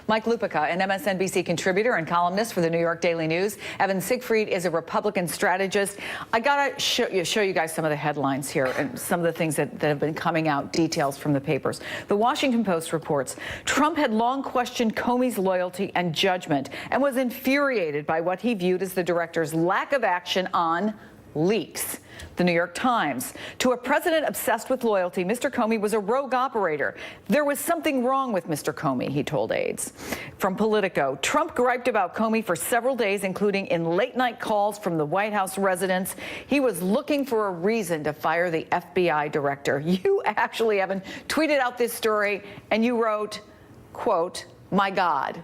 Mike Lupica, an MSNBC contributor and columnist for the New York Daily News. Evan Siegfried is a Republican strategist. I gotta show you guys some of the headlines here and some of the things that have been coming out, details from the papers. The Washington Post reports Trump had long questioned Comey's loyalty and judgment and was infuriated by what he viewed as the director's lack of action on leaks. The New York Times, to a president obsessed with loyalty, Mr. Comey was a rogue operator. There was something wrong with Mr. Comey, he told aides. From Politico, Trump griped about Comey for several days, including in late-night calls from the White House residence. He was looking for a reason to fire the FBI director. You actually, Evan, tweeted out this story, and you wrote, quote, "My God."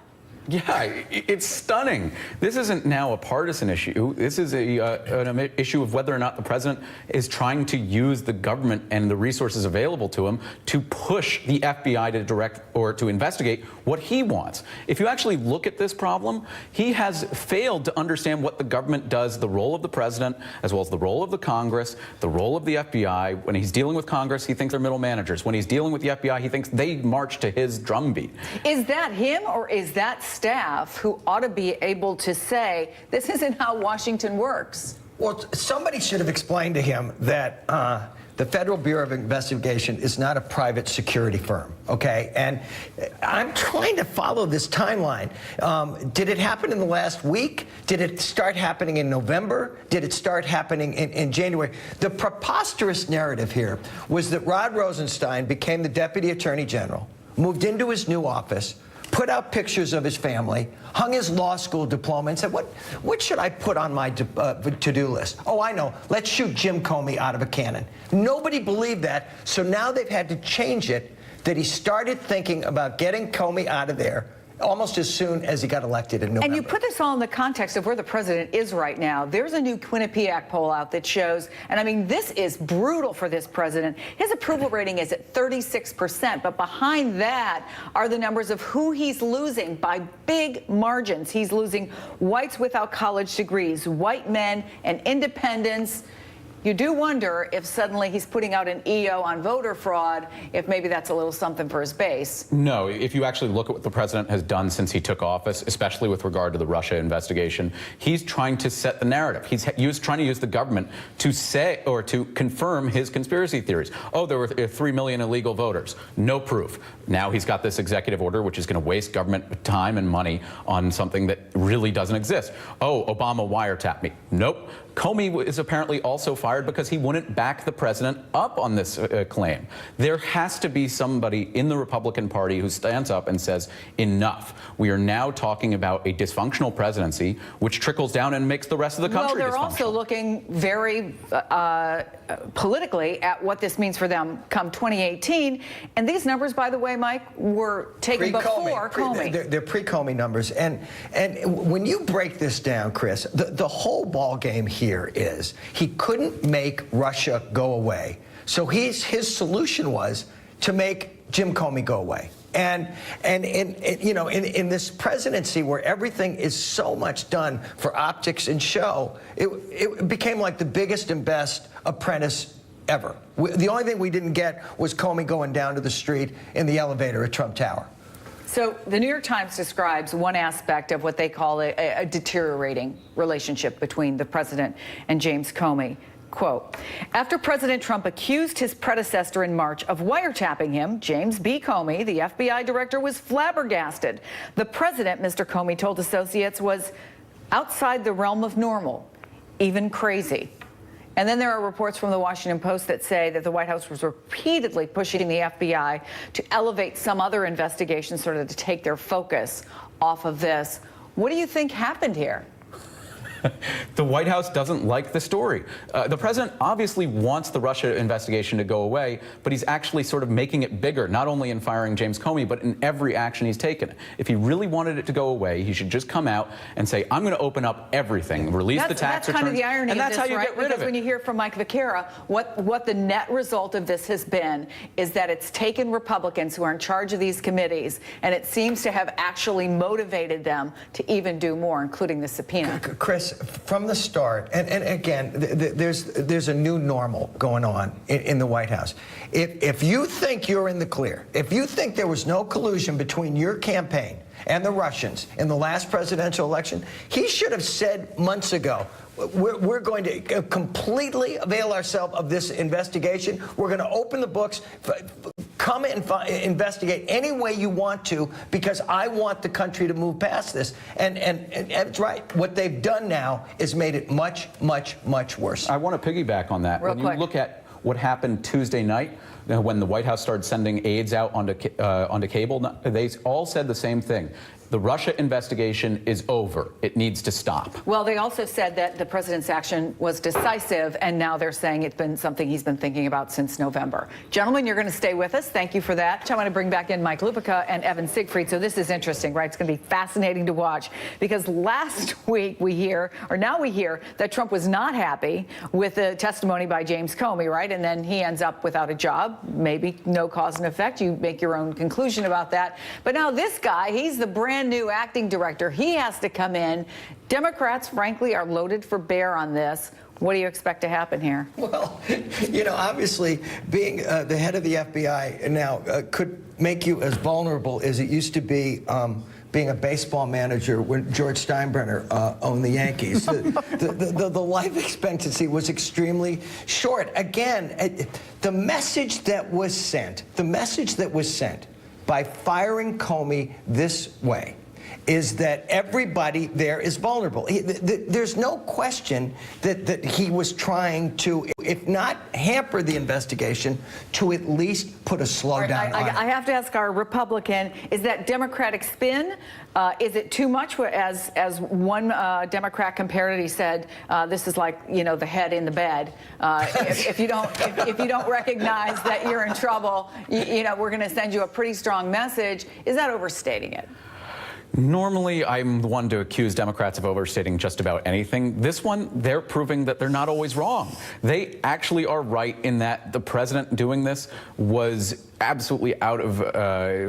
Yeah, it's stunning. This isn't now a partisan issue. This is an issue of whether or not the president is trying to use the government and the resources available to him to push the FBI to direct or to investigate what he wants. If you actually look at this problem, he has failed to understand what the government does, the role of the president, as well as the role of the Congress, the role of the FBI. When he's dealing with Congress, he thinks they're middle managers. When he's dealing with the FBI, he thinks they march to his drumbeat. Is that him, or is that staff who ought to be able to say, this isn't how Washington works? Well, somebody should have explained to him that the Federal Bureau of Investigation is not a private security firm, okay? And I'm trying to follow this timeline. Did it happen in the last week? Did it start happening in November? Did it start happening in January? The preposterous narrative here was that Rod Rosenstein became the Deputy Attorney General, moved into his new office, put out pictures of his family, hung his law school diploma, and said, what should I put on my to-do list? Oh, I know. Let's shoot Jim Comey out of a cannon. Nobody believed that, so now they've had to change it, that he started thinking about getting Comey out of there almost as soon as he got elected in November. And you put this all in the context of where the president is right now. There's a new Quinnipiac poll out that shows, and I mean, this is brutal for this president. His approval rating is at 36%, but behind that are the numbers of who he's losing by big margins. He's losing whites without college degrees, white men, and independents. You do wonder if suddenly he's putting out an EO on voter fraud, if maybe that's a little something for his base. No, if you actually look at what the president has done since he took office, especially with regard to the Russia investigation, he's trying to set the narrative. He's trying to use the government to say or to confirm his conspiracy theories. Oh, there were 3 million illegal voters. No proof. Now he's got this executive order, which is going to waste government time and money on something that really doesn't exist. Oh, Obama wiretapped me. Nope. Comey is apparently also fired because he wouldn't back the president up on this claim. There has to be somebody in the Republican Party who stands up and says, enough. We are now talking about a dysfunctional presidency, which trickles down and makes the rest of the country dysfunctional. Well, they're also looking very politically at what this means for them come 2018. And these numbers, by the way, Mike, were taken before Comey. They're pre-Comey numbers. And when you break this down, Chris, the whole ball game here is he couldn't make Russia go away. So his solution was to make Jim Comey go away. And in this presidency where everything is so much done for optics and show, it became like the biggest and best apprentice ever. The only thing we didn't get was Comey going down to the street in the elevator at Trump Tower. So the New York Times describes one aspect of what they call a deteriorating relationship between the president and James Comey. Quote, after President Trump accused his predecessor in March of wiretapping him, James B. Comey, the FBI director, was flabbergasted. The president, Mr. Comey told associates, was outside the realm of normal, even crazy. And then there are reports from the Washington Post that say that the White House was repeatedly pushing the FBI to elevate some other investigation, sort of to take their focus off of this. What do you think happened here? The White House doesn't like the story. The president obviously wants the Russia investigation to go away, but he's actually sort of making it bigger, not only in firing James Comey, but in every action he's taken. If he really wanted it to go away, he should just come out and say, I'm going to open up everything, release the tax returns. That's kind of the irony and that's of this, how you right? get rid Because of it. when you hear from Mike Vaquera, what the net result of this has been is that it's taken Republicans who are in charge of these committees, and it seems to have actually motivated them to even do more, including the subpoena. Chris, Chris, from the start, and again, there's a new normal going on in the White House. If you think you're in the clear, if you think there was no collusion between your campaign and the Russians in the last presidential election, he should have said months ago, we're going to completely avail ourselves of this investigation. We're going to open the books. Come and investigate any way you want to, because I want the country to move past this. And it's right. What they've done now is made it much, much, much worse. I want to piggyback on that. Real When quick. you look at what happened Tuesday night, when the White House started sending aides out onto cable, they all said the same thing. The Russia investigation is over. It needs to stop. Well, they also said that the president's action was decisive, and now they're saying it's been something he's been thinking about since November. Gentlemen, you're going to stay with us. Thank you for that. I want to bring back in Mike Lupica and Evan Siegfried. So this is interesting, right? It's going to be fascinating to watch, because last week we hear that Trump was not happy with the testimony by James Comey, right? And then he ends up without a job, maybe no cause and effect. You make your own conclusion about that. But now this guy, he's the brand new acting director. He has to come in. Democrats, frankly, are loaded for bear on this. What do you expect to happen here? Well, you know, obviously, being the head of the FBI now could make you as vulnerable as it used to be being a baseball manager when George Steinbrenner owned the Yankees. The life expectancy was extremely short. Again, the message that was sent by firing Comey this way is that everybody there is vulnerable. There's no question that he was trying to, if not hamper the investigation, to at least put a slowdown on it. I have to ask our Republican, is that Democratic spin? Is it too much? As one Democrat compared it, he said, this is like, you know, the head in the bed. If you don't recognize that you're in trouble, you know, we're going to send you a pretty strong message. Is that overstating it? Normally, I'm the one to accuse Democrats of overstating just about anything. This one, they're proving that they're not always wrong. They actually are right in that the president doing this was absolutely out of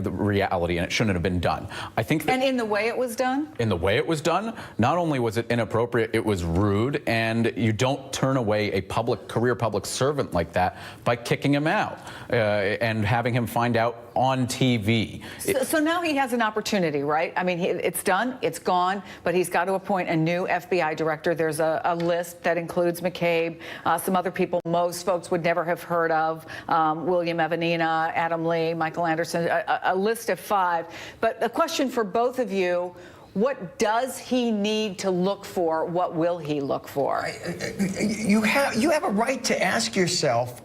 the reality, and it shouldn't have been done. I think that, And in the way it was done? in the way it was done, not only was it inappropriate, it was rude, and you don't turn away a career public servant like that by kicking him out and having him find out on TV. So now he has an opportunity, right? I mean, it's done, it's gone, but he's got to appoint a new FBI director. There's a list that includes McCabe, some other people most folks would never have heard of, William Evanina, Adam Lee, Michael Anderson, a list of 5. But the question for both of you, what does he need to look for? What will he look for? You have a right to ask yourself,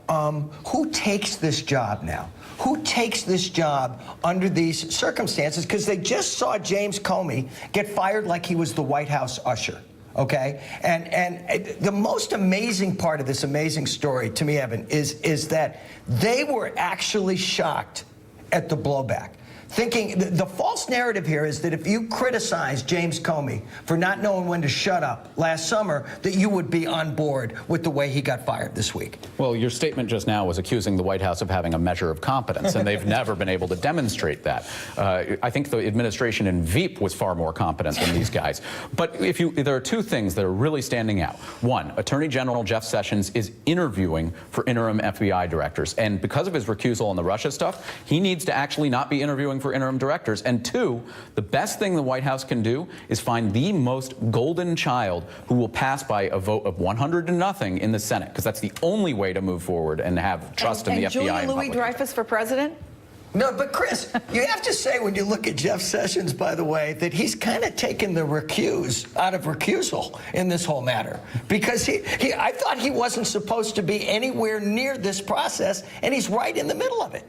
who takes this job now? Who takes this job under these circumstances? Because they just saw James Comey get fired like he was the White House usher. Okay, and the most amazing part of this amazing story to me, Evan, is that they were actually shocked at the blowback. Thinking the false narrative here is that if you criticize James Comey for not knowing when to shut up last summer, that you would be on board with the way he got fired this week. Well, your statement just now was accusing the White House of having a measure of competence, and they've never been able to demonstrate that. I think the administration in Veep was far more competent than these guys. But there are 2 things that are really standing out. One, Attorney General Jeff Sessions is interviewing for interim FBI directors, and because of his recusal on the Russia stuff, he needs to actually not be interviewing for interim directors. And 2, the best thing the White House can do is find the most golden child who will pass by a vote of 100-0 in the Senate, because that's the only way to move forward and have trust in the FBI. Julia and public. Louis-Dreyfus for president? No, but Chris, you have to say when you look at Jeff Sessions, by the way, that he's kind of taken the recuse out of recusal in this whole matter, because I thought he wasn't supposed to be anywhere near this process, and he's right in the middle of it.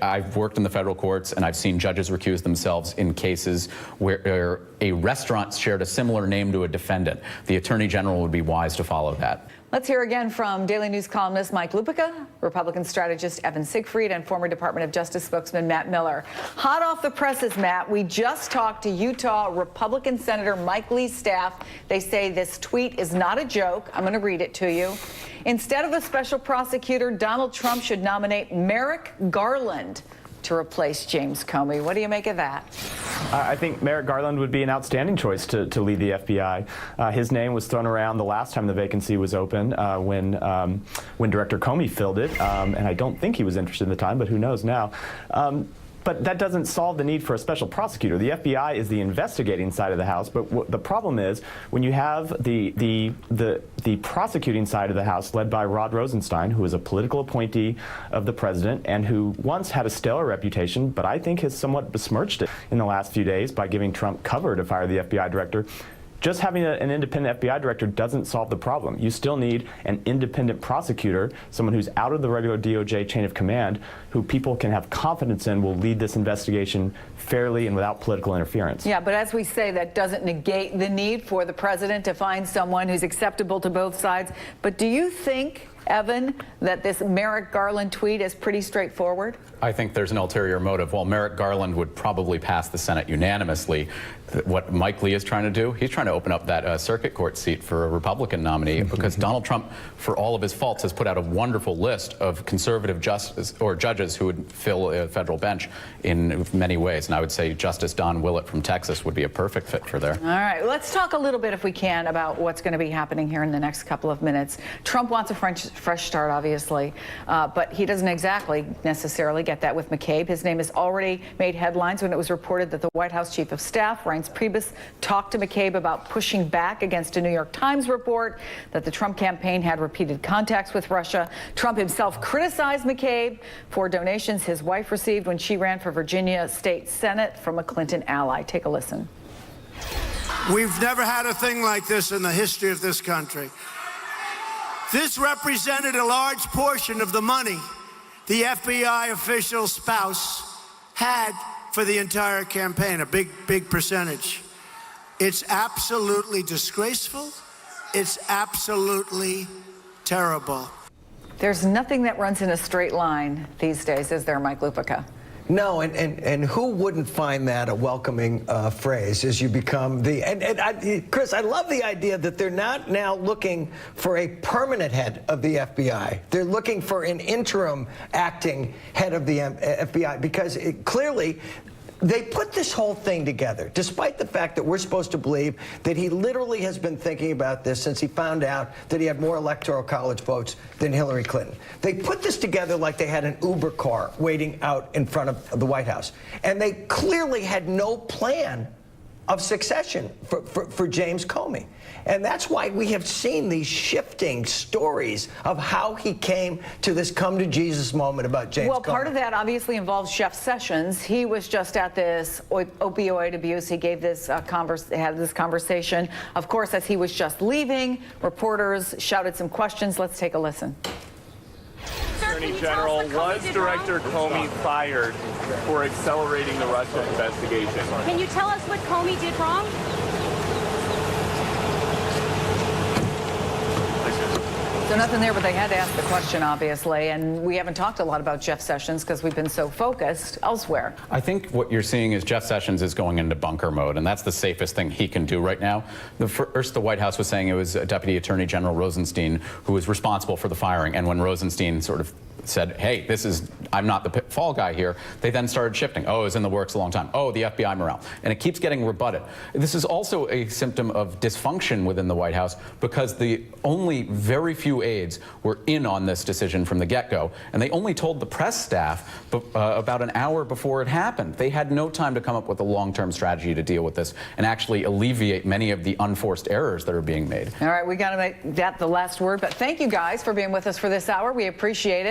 I've worked in the federal courts, and I've seen judges recuse themselves in cases where a restaurant shared a similar name to a defendant. The Attorney General would be wise to follow that. Let's hear again from Daily News columnist Mike Lupica, Republican strategist Evan Siegfried, and former Department of Justice spokesman Matt Miller. Hot off the presses, Matt, we just talked to Utah Republican Senator Mike Lee's staff. They say this tweet is not a joke. I'm going to read it to you. Instead of a special prosecutor, Donald Trump should nominate Merrick Garland to replace James Comey. What do you make of that? I think Merrick Garland would be an outstanding choice to lead the FBI. His name was thrown around the last time the vacancy was open when Director Comey filled it, and I don't think he was interested in the time, but who knows now. But that doesn't solve the need for a special prosecutor. The FBI is the investigating side of the House, but the problem is when you have the prosecuting side of the House led by Rod Rosenstein, who is a political appointee of the president and who once had a stellar reputation, but I think has somewhat besmirched it in the last few days by giving Trump cover to fire the FBI director. Just having an independent FBI director doesn't solve the problem. You still need an independent prosecutor, someone who's out of the regular DOJ chain of command, who people can have confidence in will lead this investigation fairly and without political interference. Yeah, but as we say, that doesn't negate the need for the president to find someone who's acceptable to both sides. But do you think, Evan, that this Merrick Garland tweet is pretty straightforward? I think there's an ulterior motive. While Merrick Garland would probably pass the Senate unanimously, what Mike Lee is trying to do, he's trying to open up that circuit court seat for a Republican nominee because Donald Trump, for all of his faults, has put out a wonderful list of conservative judges who would fill a federal bench in many ways. And I would say Justice Don Willett from Texas would be a perfect fit for there. All right, let's talk a little bit, if we can, about what's going to be happening here in the next couple of minutes. Trump wants a fresh start, obviously, but he doesn't exactly necessarily get that with McCabe. His name has already made headlines when it was reported that the White House Chief of Staff, Reince Priebus, talked to McCabe about pushing back against a New York Times report that the Trump campaign had repeated contacts with Russia. Trump himself criticized McCabe for donations his wife received when she ran for Virginia State Senate from a Clinton ally. Take a listen. We've never had a thing like this in the history of this country. This represented a large portion of the money the FBI official's spouse had for the entire campaign, a big percentage. It's absolutely disgraceful. It's absolutely terrible. There's nothing that runs in a straight line these days, is there, Mike Lupica? No, and who wouldn't find that a welcoming phrase as you become the... Chris, I love the idea that they're not now looking for a permanent head of the FBI. They're looking for an interim acting head of the FBI because clearly... They put this whole thing together, despite the fact that we're supposed to believe that he literally has been thinking about this since he found out that he had more electoral college votes than Hillary Clinton. They put this together like they had an Uber car waiting out in front of the White House. And they clearly had no plan of succession for James Comey. And that's why we have seen these shifting stories of how he came to this come-to-Jesus moment about James Comey. Well, part of that obviously involves Jeff Sessions. He was just at this opioid abuse. He gave this had this conversation. Of course, as he was just leaving, reporters shouted some questions. Let's take a listen. Attorney General, was Director Comey fired for accelerating the Russia investigation? Can you tell us what Comey did wrong? So nothing there, but they had to ask the question, obviously. And we haven't talked a lot about Jeff Sessions because we've been so focused elsewhere. I think what you're seeing is Jeff Sessions is going into bunker mode, and that's the safest thing he can do right now. First, the White House was saying it was Deputy Attorney General Rosenstein who was responsible for the firing. And when Rosenstein sort of said, hey, I'm not the fall guy here, they then started shifting. Oh, it was in the works a long time. Oh, the FBI morale. And it keeps getting rebutted. This is also a symptom of dysfunction within the White House because the only very few aides were in on this decision from the get-go, and they only told the press staff about an hour before it happened. They had no time to come up with a long-term strategy to deal with this and actually alleviate many of the unforced errors that are being made. All right, we got to make that the last word, but thank you guys for being with us for this hour. We appreciate it.